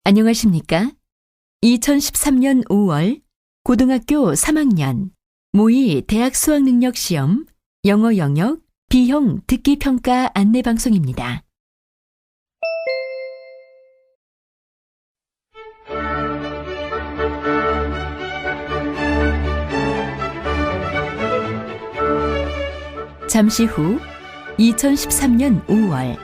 안녕하십니까? 2013년 5월 고등학교 3학년 모의 대학 수학능력시험 영어 영역 B형 듣기평가 안내방송입니다. 잠시 후 2013년 5월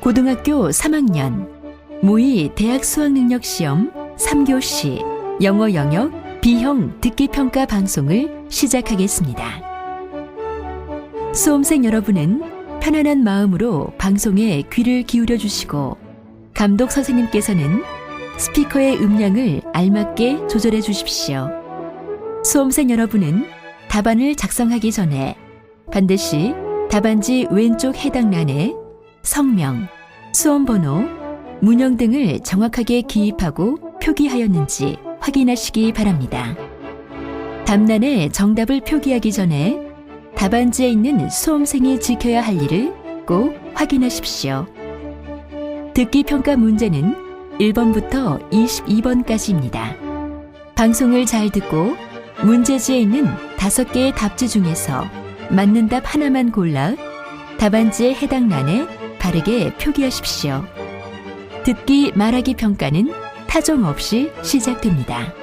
고등학교 3학년 모의 대학 수학능력시험 3교시 영어 영역 B형 듣기평가 방송을 시작하겠습니다. 수험생 여러분은 편안한 마음으로 방송에 귀를 기울여 주시고 감독 선생님께서는 스피커의 음량을 알맞게 조절해 주십시오. 수험생 여러분은 답안을 작성하기 전에 반드시 답안지 왼쪽 해당란에 성명, 수험번호, 문형 등을 정확하게 기입하고 표기하였는지 확인하시기 바랍니다. 답란에 정답을 표기하기 전에 답안지에 있는 수험생이 지켜야 할 일을 꼭 확인하십시오. 듣기평가 문제는 1번부터 22번까지입니다. 방송을 잘 듣고 문제지에 있는 5개의 답지 중에서 맞는 답 하나만 골라 답안지의 해당 란에 바르게 표기하십시오. 듣기 말하기 평가는 타종 없이 시작됩니다.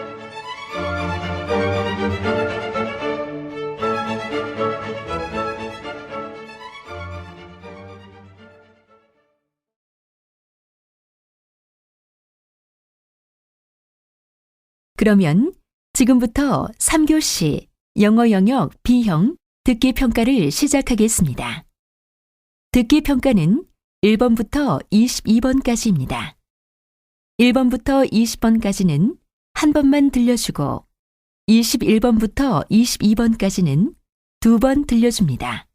그러면 지금부터 3교시 영어 영역 B형 듣기 평가를 시작하겠습니다. 듣기 평가는 1번부터 22번까지입니다. 1번부터 20번까지는 한 번만 들려주고 21번부터 22번까지는 2번 들려줍니다.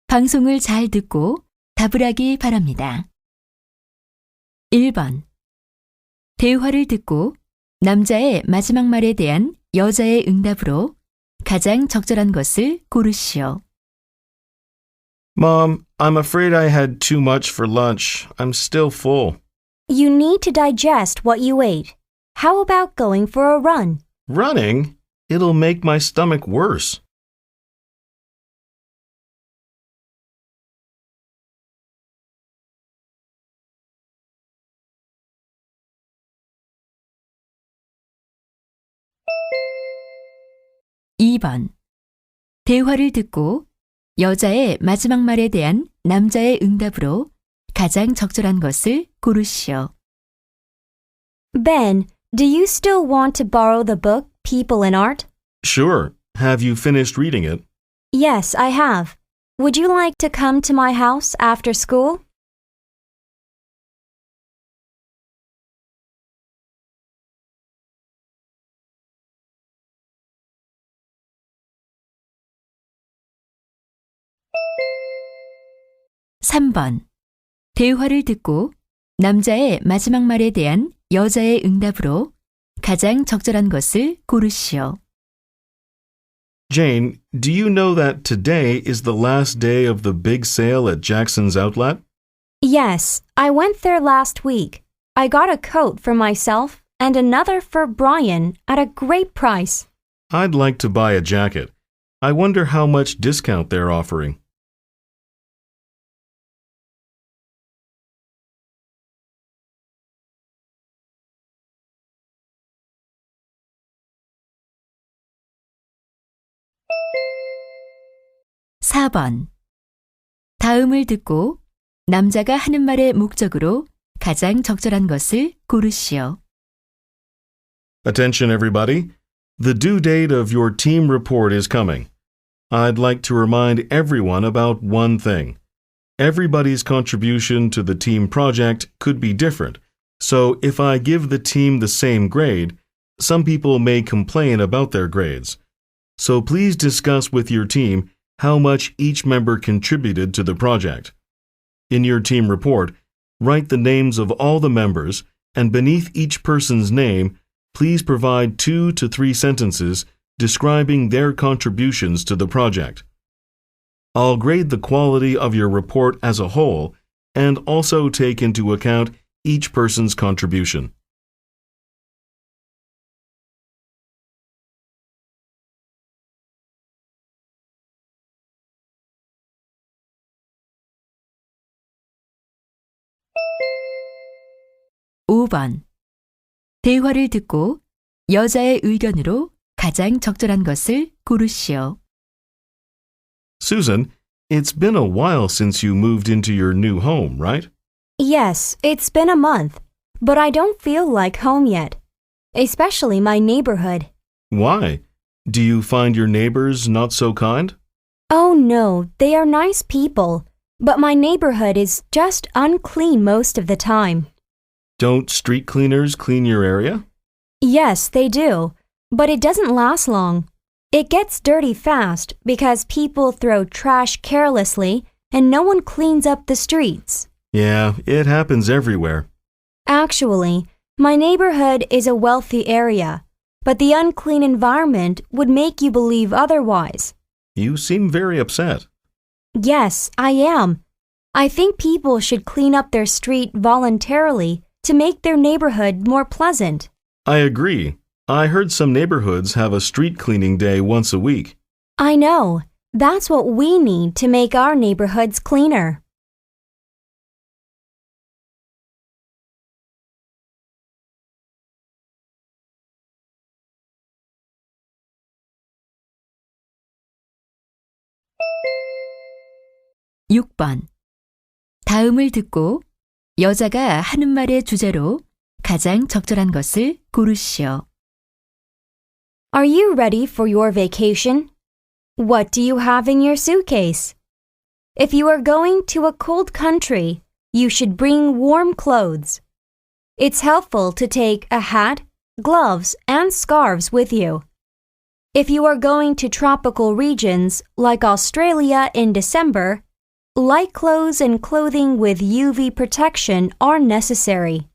방송을 잘 듣고 답을 하기 바랍니다. 1번. 대화를 듣고 남자의 마지막 말에 대한 여자의 응답으로 가장 적절한 것을 고르시오. Mom, I'm afraid I had too much for lunch. I'm still full. You need to digest what you ate. How about going for a run? Running? It'll make my stomach worse. (2번) 대화를 듣고 여자의 마지막 말에 대한 남자의 응답으로 가장 적절한 것을 고르시오. Ben, do you still want to borrow the book People in Art? Sure. Have you finished reading it? Yes, I have. Would you like to come to my house after school? (3번) 대화를 듣고 남자의 마지막 말에 대한 여자의 응답으로 가장 적절한 것을 고르시오. Jane, do you know that today is the last day of the big sale at Jackson's Outlet? Yes, I went there last week. I got a coat for myself and another for Brian at a great price. I'd like to buy a jacket. I wonder how much discount they're offering. (4번) 다음을 듣고 남자가 하는 말의 목적으로 가장 적절한 것을 고르시오. Attention everybody. The due date of your team report is coming. I'd like to remind everyone about one thing. Everybody's contribution to the team project could be different, so if I give the team the same grade, some people may complain about their grades. So please discuss with your team how much each member contributed to the project. In your team report, write the names of all the members, and beneath each person's name, please provide 2 to 3 sentences describing their contributions to the project. I'll grade the quality of your report as a whole and also take into account each person's contribution. 5번. 대화를 듣고 여자의 의견으로 가장 적절한 것을 고르시오. Susan, it's been a while since you moved into your new home, right? Yes, it's been a month, but I don't feel like home yet, especially my neighborhood. Why? Do you find your neighbors not so kind? Oh no, they are nice people, but my neighborhood is just unclean most of the time. Don't street cleaners clean your area? Yes, they do, but it doesn't last long. It gets dirty fast because people throw trash carelessly and no one cleans up the streets. Yeah, it happens everywhere. Actually, my neighborhood is a wealthy area, but the unclean environment would make you believe otherwise. You seem very upset. Yes, I am. I think people should clean up their street voluntarily to make their neighborhood more pleasant. I agree. I heard some neighborhoods have a street cleaning day once a week. I know. That's what we need to make our neighborhoods cleaner. (6번) 다음을 듣고 여자가 하는 말의 주제로 가장 적절한 것을 고르시오. Are you ready for your vacation? What do you have in your suitcase? If you are going to a cold country, you should bring warm clothes. It's helpful to take a hat, gloves, and scarves with you. If you are going to tropical regions like Australia in December, light clothes and clothing with UV protection are necessary.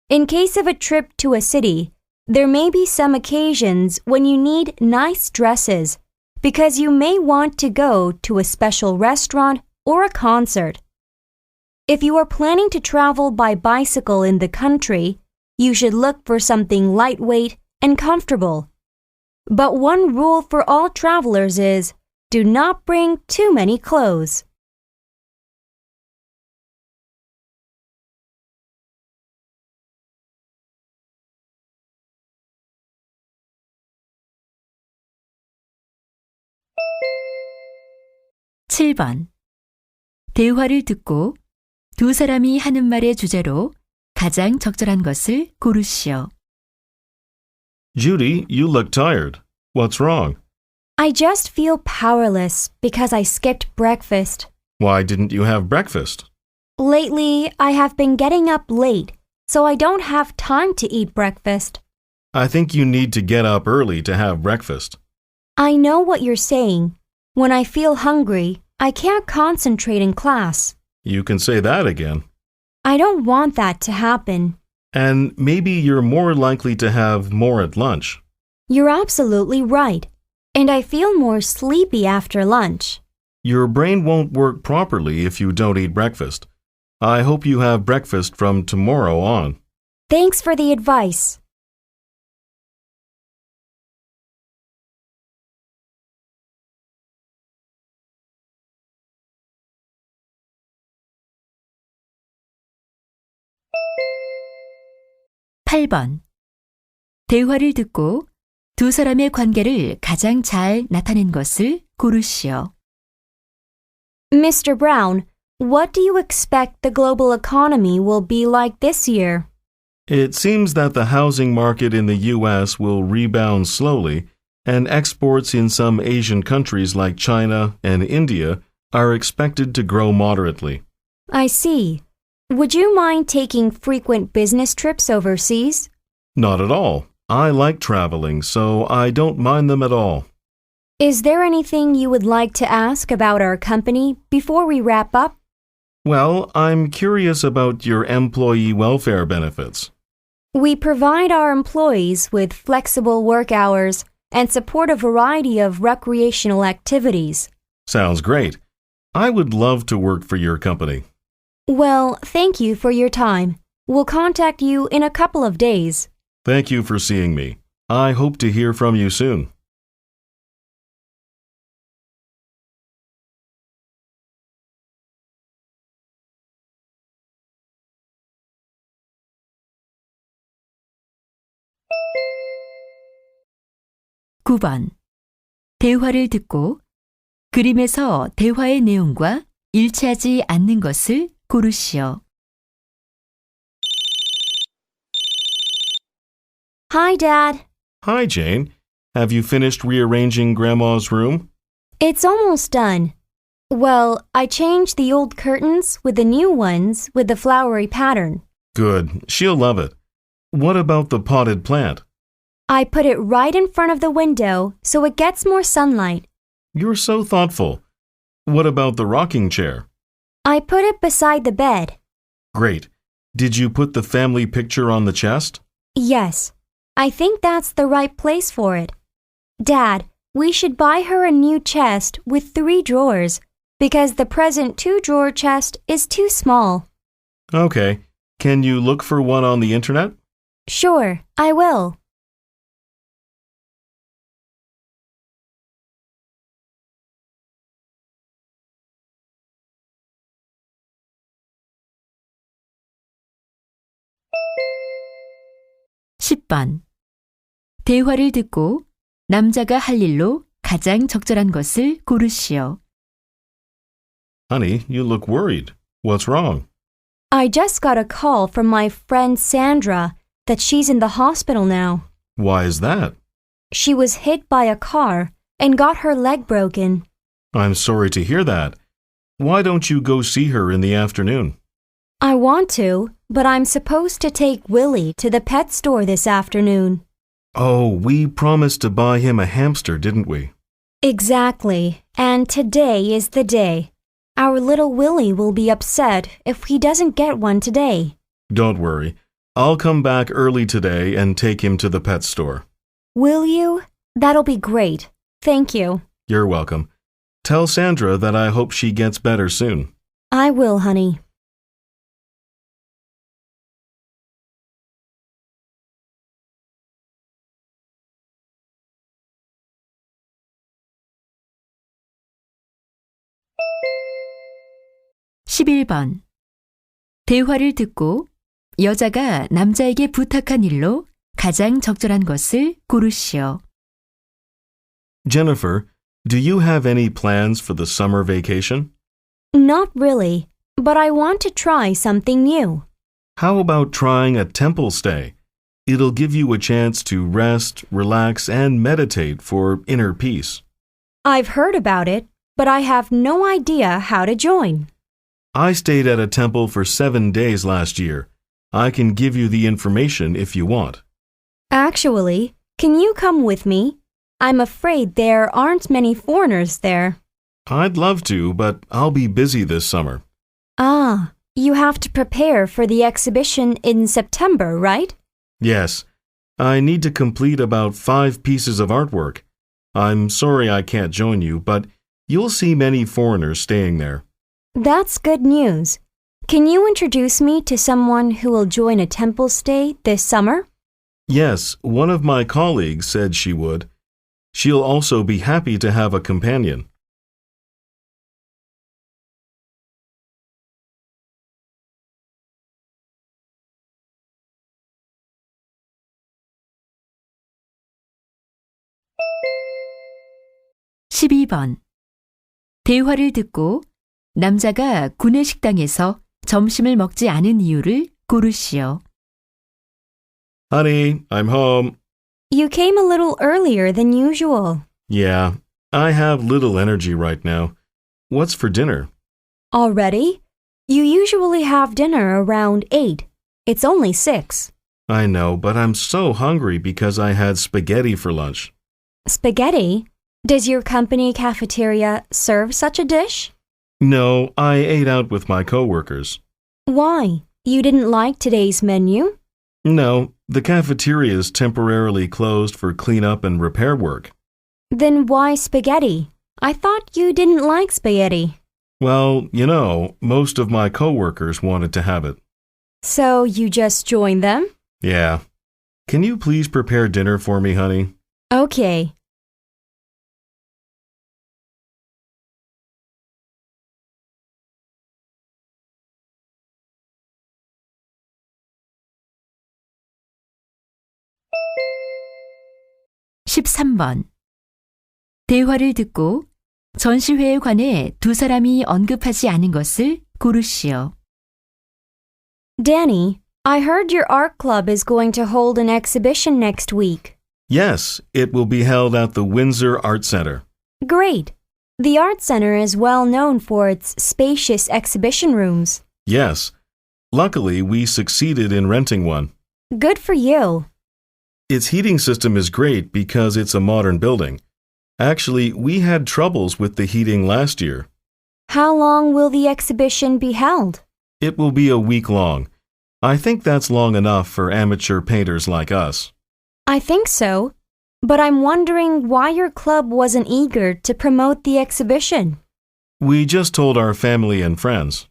In case of a trip to a city, there may be some occasions when you need nice dresses because you may want to go to a special restaurant or a concert. If you are planning to travel by bicycle in the country, you should look for something lightweight and comfortable. But one rule for all travelers is, do not bring too many clothes. (7번) 대화를 듣고 두 사람이 하는 말의 주제로 가장 적절한 것을 고르시오. Judy, you look tired. What's wrong? I just feel powerless because I skipped breakfast. Why didn't you have breakfast? Lately, I have been getting up late, so I don't have time to eat breakfast. I think you need to get up early to have breakfast. I know what you're saying. When I feel hungry, I can't concentrate in class. You can say that again. I don't want that to happen. And maybe you're more likely to have more at lunch. You're absolutely right. And I feel more sleepy after lunch. Your brain won't work properly if you don't eat breakfast. I hope you have breakfast from tomorrow on. Thanks for the advice. (8번) 대화를 듣고 두 사람의 관계를 가장 잘 나타낸 것을 고르시오. Mr. Brown, what do you expect the global economy will be like this year? It seems that the housing market in the U.S. will rebound slowly, and exports in some Asian countries like China and India are expected to grow moderately. I see. Would you mind taking frequent business trips overseas? Not at all. I like traveling, so I don't mind them at all. Is there anything you would like to ask about our company before we wrap up? Well, I'm curious about your employee welfare benefits. We provide our employees with flexible work hours and support a variety of recreational activities. Sounds great. I would love to work for your company. Well, thank you for your time. We'll contact you in a couple of days. Thank you for seeing me. I hope to hear from you soon. 9번. 대화를 듣고 그림에서 대화의 내용과 일치하지 않는 것을 고르시오. Hi, Dad. Hi, Jane. Have you finished rearranging Grandma's room? It's almost done. Well, I changed the old curtains with the new ones with the flowery pattern. Good. She'll love it. What about the potted plant? I put it right in front of the window so it gets more sunlight. You're so thoughtful. What about the rocking chair? I put it beside the bed. Great. Did you put the family picture on the chest? Yes, I think that's the right place for it. Dad, we should buy her a new chest with 3 drawers because the present 2-drawer chest is too small. Okay. Can you look for one on the internet? Sure, I will. (10번) 대화를 듣고 남자가 할 일로 가장 적절한 것을 고르시오. Honey, you look worried. What's wrong? I just got a call from my friend Sandra that she's in the hospital now. Why is that? She was hit by a car and got her leg broken. I'm sorry to hear that. Why don't you go see her in the afternoon? I want to, but I'm supposed to take Willie to the pet store this afternoon. Oh, we promised to buy him a hamster, didn't we? Exactly, and today is the day. Our little Willie will be upset if he doesn't get one today. Don't worry. I'll come back early today and take him to the pet store. Will you? That'll be great. Thank you. You're welcome. Tell Sandra that I hope she gets better soon. I will, honey. (11번) 대화를 듣고 여자가 남자에게 부탁한 일로 가장 적절한 것을 고르시오. Jennifer, do you have any plans for the summer vacation? Not really, but I want to try something new. How about trying a temple stay? It'll give you a chance to rest, relax, and meditate for inner peace. I've heard about it, but I have no idea how to join. I stayed at a temple for 7 days last year. I can give you the information if you want. Actually, can you come with me? I'm afraid there aren't many foreigners there. I'd love to, but I'll be busy this summer. Ah, you have to prepare for the exhibition in September, right? Yes, I need to complete about 5 pieces of artwork. I'm sorry I can't join you, but you'll see many foreigners staying there. That's good news. Can you introduce me to someone who will join a temple stay this summer? Yes, one of my colleagues said she would. She'll also be happy to have a companion. (12번) 대화를 듣고 남자가 구내식당에서 점심을 먹지 않은 이유를 고르시오. Honey, I'm home. You came a little earlier than usual. Yeah, I have little energy right now. What's for dinner? Already? You usually have dinner around 8. It's only 6. I know, but I'm so hungry because I had spaghetti for lunch. Spaghetti? Does your company cafeteria serve such a dish? No, I ate out with my coworkers. Why? You didn't like today's menu? No, the cafeteria is temporarily closed for cleanup and repair work. Then why spaghetti? I thought you didn't like spaghetti. Well, you know, most of my coworkers wanted to have it. So you just joined them? Yeah. Can you please prepare dinner for me, honey? Okay. (13번) 대화를 듣고 전시회에 관해 두 사람이 언급하지 않은 것을 고르시오. Danny, I heard your art club is going to hold an exhibition next week. Yes, it will be held at the Windsor Art Center. Great. The Art Center is well known for its spacious exhibition rooms. Yes. Luckily, we succeeded in renting one. Good for you. Its heating system is great because it's a modern building. Actually, we had troubles with the heating last year. How long will the exhibition be held? It will be a week long. I think that's long enough for amateur painters like us. I think so, but I'm wondering why your club wasn't eager to promote the exhibition. We just told our family and friends.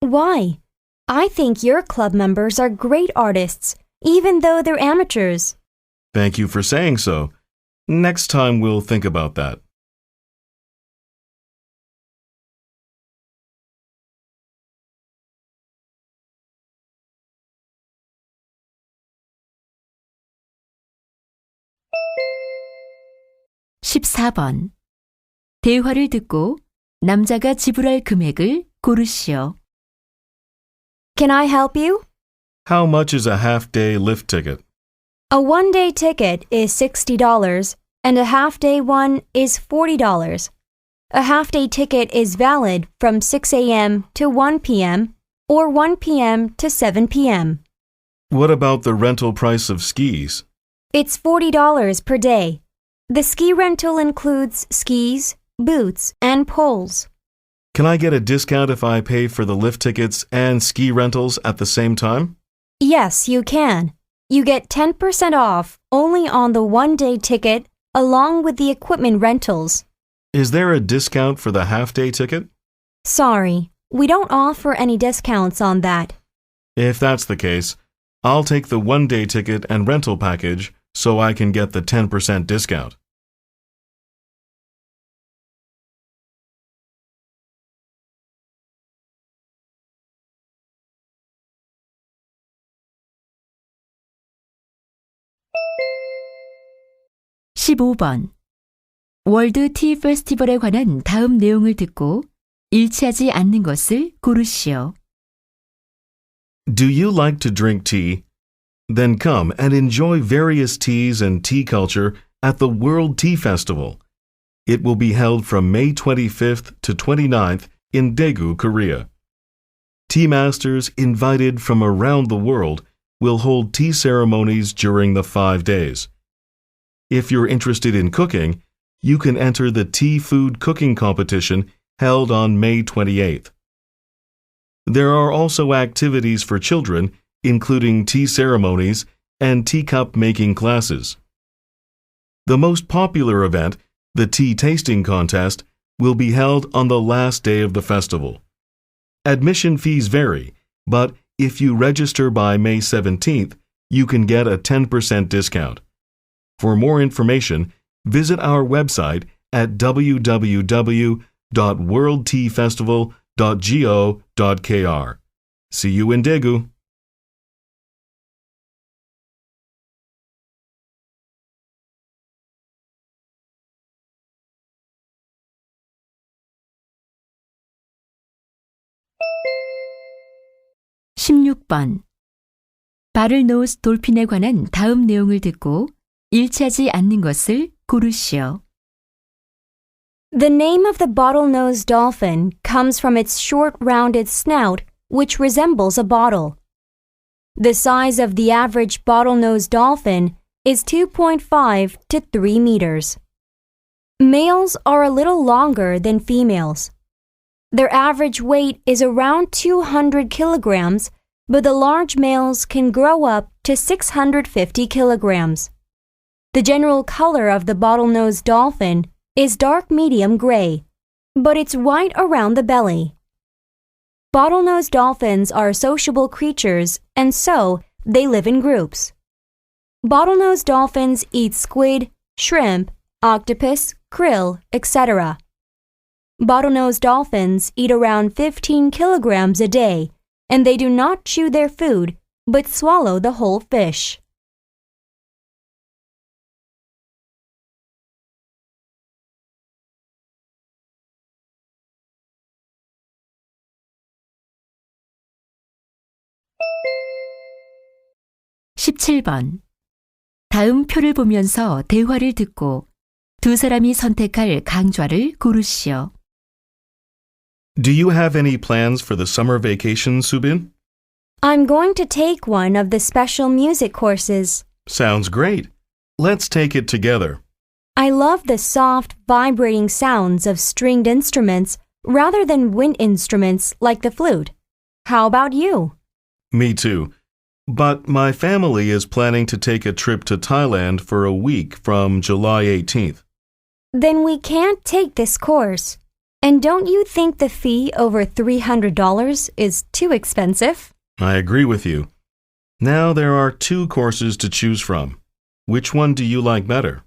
Why? I think your club members are great artists, even though they're amateurs. Thank you for saying so. Next time we'll think about that. (14번) 대화를 듣고 남자가 지불할 금액을 고르시오. Can I help you? How much is a half-day lift ticket? A one-day ticket is $60 and a half-day one is $40. A half-day ticket is valid from 6 a.m. to 1 p.m. or 1 p.m. to 7 p.m. What about the rental price of skis? It's $40 per day. The ski rental includes skis, boots, and poles. Can I get a discount if I pay for the lift tickets and ski rentals at the same time? Yes, you can. You get 10% off only on the one-day ticket along with the equipment rentals. Is there a discount for the half-day ticket? Sorry, we don't offer any discounts on that. If that's the case, I'll take the one-day ticket and rental package so I can get the 10% discount. (15번) 월드 티 페스티벌에 관한 다음 내용을 듣고 일치하지 않는 것을 고르시오. Do you like to drink tea? Then come and enjoy various teas and tea culture at the World Tea Festival. It will be held from May 25th to 29th in Daegu, Korea. Tea masters invited from around the world will hold tea ceremonies during the 5 days. If you're interested in cooking, you can enter the tea food cooking competition held on May 28th. There are also activities for children, including tea ceremonies and teacup making classes. The most popular event, the tea tasting contest, will be held on the last day of the festival. Admission fees vary, but if you register by May 17th, you can get a 10% discount. For more information, visit our website at www.worldteafestival.go.kr. See you in Daegu. (16번) 바를노스 돌핀에 관한 다음 내용을 듣고 일치하지 않는 것을 고르시오. The name of the bottlenose dolphin comes from its short rounded snout, which resembles a bottle. The size of the average bottlenose dolphin is 2.5 to 3 meters. Males are a little longer than females. Their average weight is around 200 kilograms, but the large males can grow up to 650 kilograms. The general color of the bottlenose dolphin is dark medium gray, but it's white around the belly. Bottlenose dolphins are sociable creatures, and so they live in groups. Bottlenose dolphins eat squid, shrimp, octopus, krill, etc. Bottlenose dolphins eat around 15 kilograms a day, and they do not chew their food, but swallow the whole fish. 17번. 다음 표를 보면서 대화를 듣고 두 사람이 선택할 강좌를 고르시오. Do you have any plans for the summer vacation, Subin? I'm going to take one of the special music courses. Sounds great. Let's take it together. I love the soft, vibrating sounds of stringed instruments rather than wind instruments like the flute. How about you? Me too. But my family is planning to take a trip to Thailand for a week from July 18th. Then we can't take this course. And don't you think the fee over $300 is too expensive? I agree with you. Now there are two courses to choose from. Which one do you like better?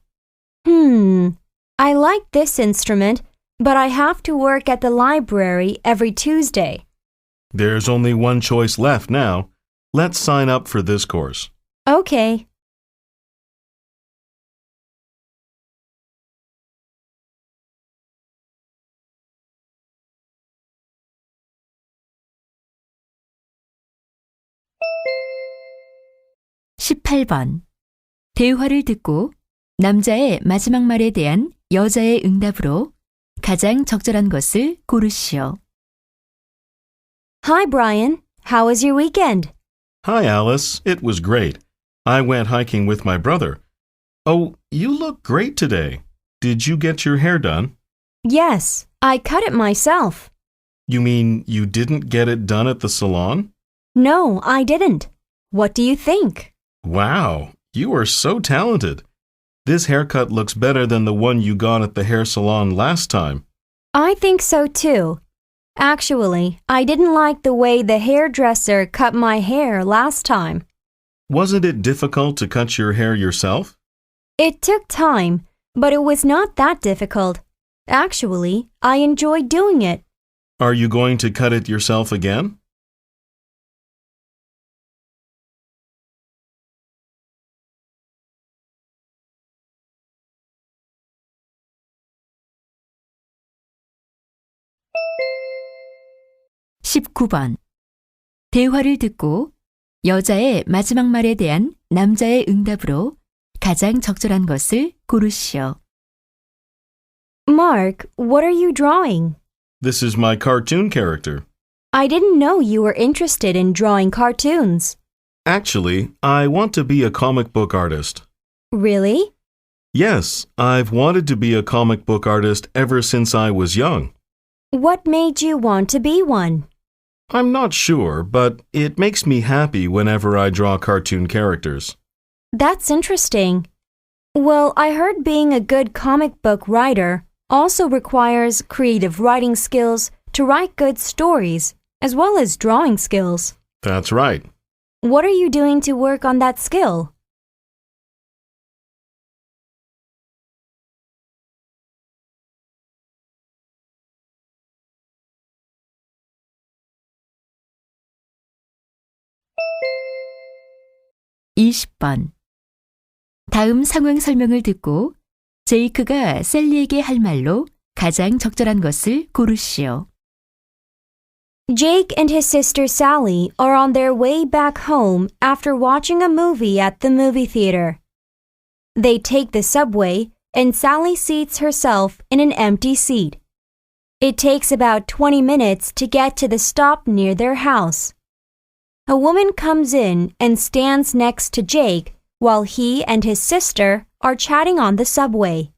I like this instrument, but I have to work at the library every Tuesday. There's only one choice left now. Let's sign up for this course. Okay. (18번) 대화를 듣고 남자의 마지막 말에 대한 여자의 응답으로 가장 적절한 것을 고르시오. Hi, Brian. How was your weekend? Hi, Alice. It was great. I went hiking with my brother. Oh, you look great today. Did you get your hair done? Yes, I cut it myself. You mean you didn't get it done at the salon? No, I didn't. What do you think? Wow, you are so talented. This haircut looks better than the one you got at the hair salon last time. I think so too. Actually, I didn't like the way the hairdresser cut my hair last time. Wasn't it difficult to cut your hair yourself? It took time, but it was not that difficult. Actually, I enjoyed doing it. Are you going to cut it yourself again? (19번) 대화를 듣고 여자의 마지막 말에 대한 남자의 응답으로 가장 적절한 것을 고르시오. Mark, what are you drawing? This is my cartoon character. I didn't know you were interested in drawing cartoons. Actually, I want to be a comic book artist. Really? Yes, I've wanted to be a comic book artist ever since I was young. What made you want to be one? I'm not sure, but it makes me happy whenever I draw cartoon characters. That's interesting. Well, I heard being a good comic book writer also requires creative writing skills to write good stories, as well as drawing skills. That's right. What are you doing to work on that skill? (20번) 다음 상황 설명을 듣고 제이크가 셀리에게 할 말로 가장 적절한 것을 고르시오. Jake and his sister Sally are on their way back home after watching a movie at the movie theater. They take the subway and Sally seats herself in an empty seat. It takes about 20 minutes to get to the stop near their house. A woman comes in and stands next to Jake while he and his sister are chatting on the subway.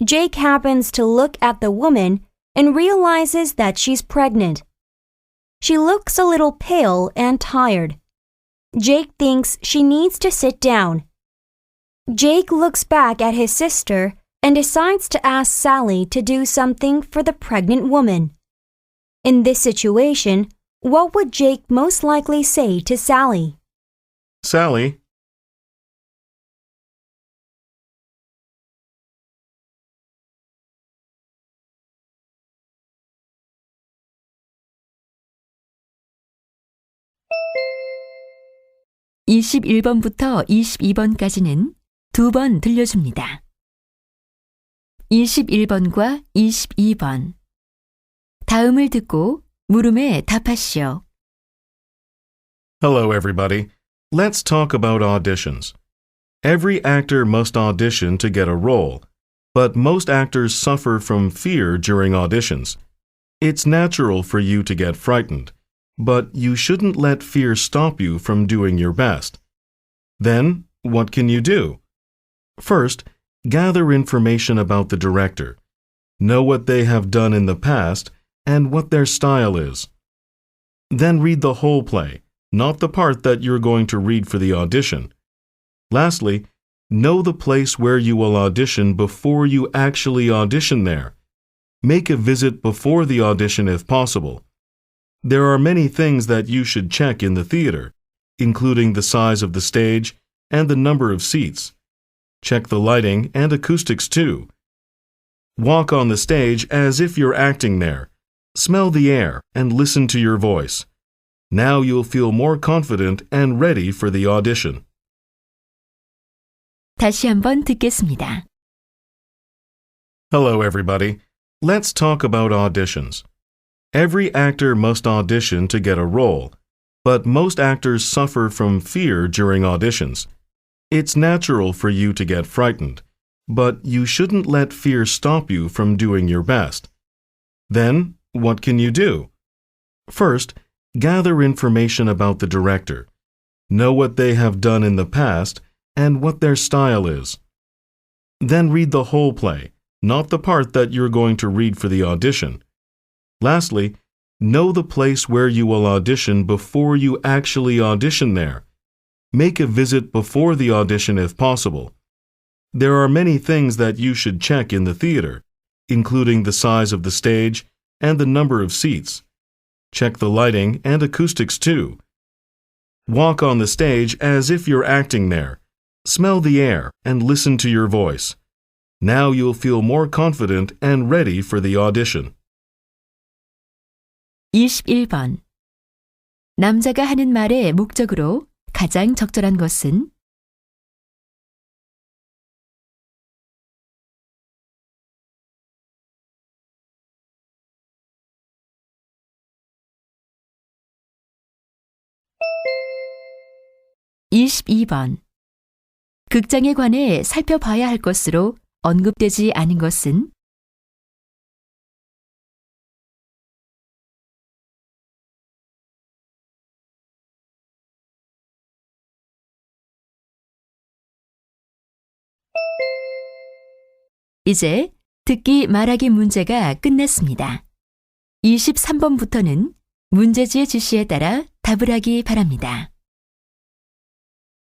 Jake happens to look at the woman and realizes that she's pregnant. She looks a little pale and tired. Jake thinks she needs to sit down. Jake looks back at his sister and decides to ask Sally to do something for the pregnant woman. In this situation, what would Jake most likely say to Sally? Sally. (21번부터 22번까지는 두 번 들려줍니다. 21번과 22번 다음을 듣고 물음에 답하시오. Hello, everybody. Let's talk about auditions. Every actor must audition to get a role, but most actors suffer from fear during auditions. It's natural for you to get frightened, but you shouldn't let fear stop you from doing your best. Then, what can you do? First, gather information about the director. Know what they have done in the past and what their style is. Then read the whole play, not the part that you're going to read for the audition. Lastly, know the place where you will audition before you actually audition there. Make a visit before the audition if possible. There are many things that you should check in the theater, including the size of the stage and the number of seats. Check the lighting and acoustics too. Walk on the stage as if you're acting there. Smell the air and listen to your voice. Now you'll feel more confident and ready for the audition. 다시 한번 듣겠습니다. Hello, everybody. Let's talk about auditions. Every actor must audition to get a role, but most actors suffer from fear during auditions. It's natural for you to get frightened, but you shouldn't let fear stop you from doing your best. Then, what can you do? First, gather information about the director. Know what they have done in the past and what their style is. Then read the whole play, not the part that you're going to read for the audition. Lastly, know the place where you will audition before you actually audition there. Make a visit before the audition if possible. There are many things that you should check in the theater, including the size of the stage and the number of seats. Check the lighting and acoustics too. Walk on the stage as if you're acting there. Smell the air and listen to your voice. Now you'll feel more confident and ready for the audition. 21번. 남자가 하는 말의 목적으로 가장 적절한 것은? (22번) 극장에 관해 살펴봐야 할 것으로 언급되지 않은 것은? 이제 듣기 말하기 문제가 끝났습니다. 23번부터는 문제지의 지시에 따라 답을 하기 바랍니다.